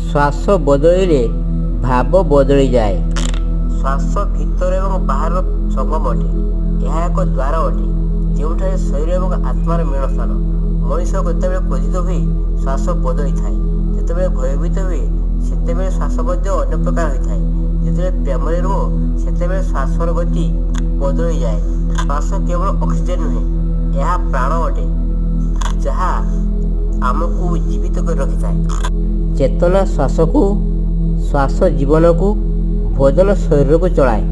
ଶ୍ୱାସ ବଦଳିଲେ ଭାବ ବଦଳିଯାଏ। ଶ୍ୱାସ ଭିତର ଏବଂ ବାହାର ସଙ୍ଗମ ଅଟେ। ଏହା ଏକ ଦ୍ୱାର ଅଟେ ଯେଉଁଠାରେ ଶରୀର ଏବଂ ଆତ୍ମାର ମିଳନ ସ୍ଥାନ। ମଣିଷ ଯେତେବେଳେ କ୍ରୋଧିତ ହୁଏ ଶ୍ୱାସ ବଦଳିଥାଏ। ଯେତେବେଳେ ଭୟଭୀତ ହୁଏ ସେତେବେଳେ ଶ୍ୱାସ ମଧ୍ୟ ଅନ୍ୟ ପ୍ରକାର ହୋଇଥାଏ। ଯେତେବେଳେ ପ୍ରେମରେ ରୁହ ସେତେବେଳେ ଶ୍ୱାସର ଗତି ବଦଳିଯାଏ। ଶ୍ୱାସ କେବଳ ଅକ୍ସିଜେନ୍ ନୁହେଁ, ଏହା ପ୍ରାଣ ଅଟେ ଯାହା ଆମକୁ ଜୀବିତ କରି ରଖିଥାଏ। ଚେତନା ଶ୍ୱାସକୁ, ଶ୍ୱାସ ଜୀବନକୁ, ଭୋଜନ ଶରୀରକୁ ଚଳାଏ।